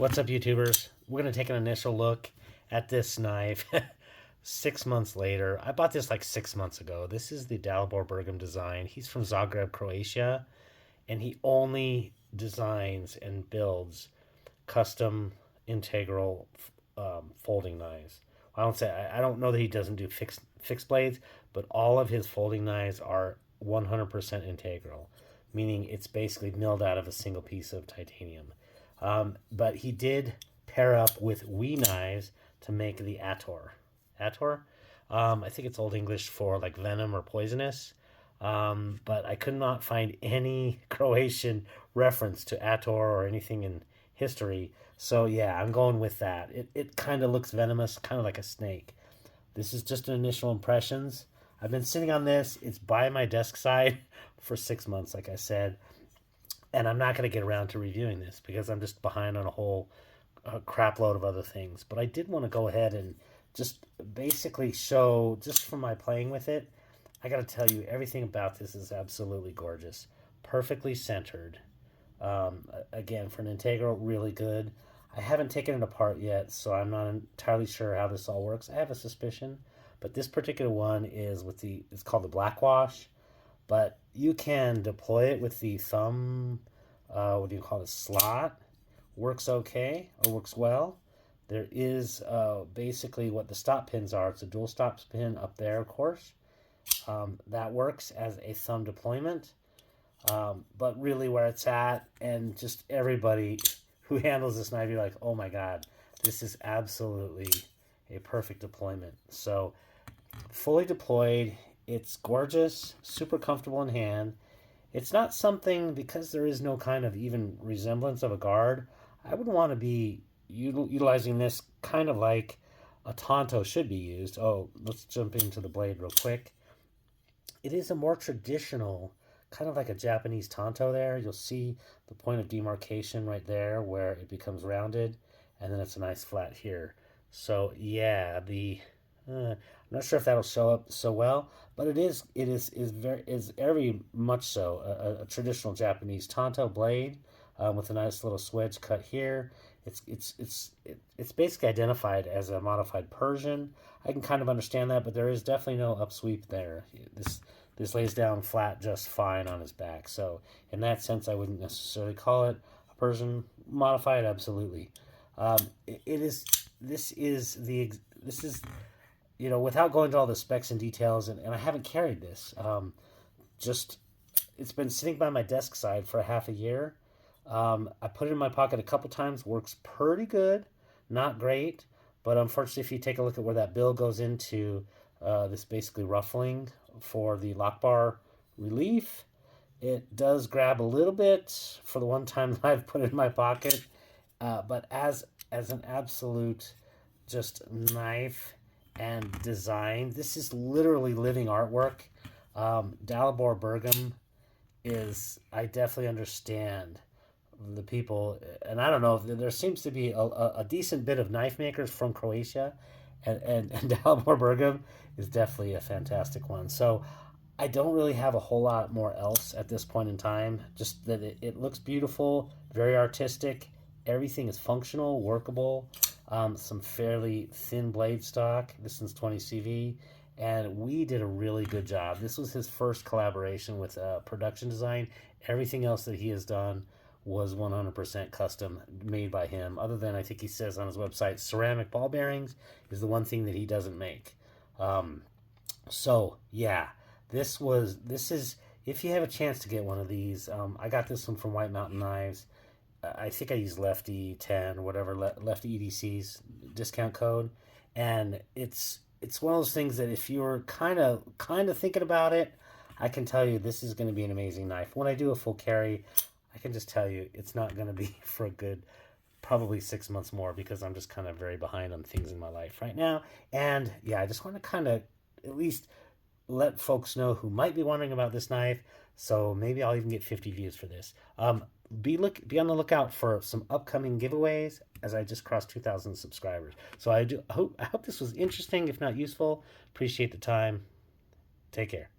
What's up, YouTubers? We're going to take an initial look at this knife 6 months later. I bought this like 6 months ago. This is the Dalibor Bergam design. He's from Zagreb, Croatia, and he only designs and builds custom integral folding knives. I don't know that he doesn't do fixed blades, but all of his folding knives are 100% integral, meaning it's basically milled out of a single piece of titanium. But he did pair up with Wee knives to make the Attor. Attor? I think it's Old English for like venom or poisonous. But I could not find any Croatian reference to Attor or anything in history. So yeah, I'm going with that. It kind of looks venomous, kind of like a snake. This is just an initial impressions. I've been sitting on this. It's by my desk side for 6 months, like I said. And I'm not going to get around to reviewing this because I'm just behind on a whole crap load of other things. But I did want to go ahead and just basically show, just from my playing with it, I got to tell you, everything about this is absolutely gorgeous. Perfectly centered. Again, for an integral, really good. I haven't taken it apart yet, so I'm not entirely sure how this all works. I have a suspicion, but this particular one is with it's called the black wash. But you can deploy it with the thumb, what do you call it, slot. Works okay, or works well. There is basically what the stop pins are. It's a dual stop pin up there, of course. That works as a thumb deployment. But really where it's at, and just everybody who handles this knife, you're like, oh my God, this is absolutely a perfect deployment. So fully deployed. It's gorgeous, super comfortable in hand. It's not something, because there is no kind of even resemblance of a guard, I would want to be utilizing this kind of like a Tonto should be used. Oh, let's jump into the blade real quick. It is a more traditional, kind of like a Japanese Tonto there. You'll see the point of demarcation right there where it becomes rounded, and then it's a nice flat here. So yeah, I'm not sure if that'll show up so well, but it is very much so a traditional Japanese Tonto blade with a nice little swedge cut here. It's basically identified as a modified Persian. I can kind of understand that, but there is definitely no upsweep there. This lays down flat just fine on his back. So in that sense, I wouldn't necessarily call it a Persian modified. Absolutely, this is without going into all the specs and details, and I haven't carried this. It's been sitting by my desk side for half a year. I put it in my pocket a couple times. Works pretty good, not great, but unfortunately, if you take a look at where that bill goes into this basically ruffling for the lock bar relief, it does grab a little bit for the one time that I've put it in my pocket. But as an absolute just knife and design, this is literally living artwork. Dalibor Bergam I definitely understand the people, and I don't know, there seems to be a decent bit of knife makers from Croatia, and Dalibor Bergam is definitely a fantastic one. So I don't really have a whole lot more else at this point in time, just that it looks beautiful, very artistic, everything is functional, workable. Some fairly thin blade stock. This one's 20 CV, and we did a really good job. This was his first collaboration with production design. Everything else that he has done was 100% custom made by him, other than, I think he says on his website, ceramic ball bearings is the one thing that he doesn't make. So yeah, this is, if you have a chance to get one of these, I got this one from White Mountain Knives. I think I used Lefty 10 or whatever, Lefty EDC's discount code, and it's one of those things that if you're kind of thinking about it, I can tell you this is going to be an amazing knife. When I do a full carry, I can just tell you it's not going to be for a good probably 6 months more, because I'm just kind of very behind on things in my life right now. And yeah, I just want to kind of at least let folks know who might be wondering about this knife. So maybe I'll even get 50 views for this. Be on the lookout for some upcoming giveaways, as I just crossed 2,000 subscribers. So I hope this was interesting, if not useful. Appreciate the time. Take care.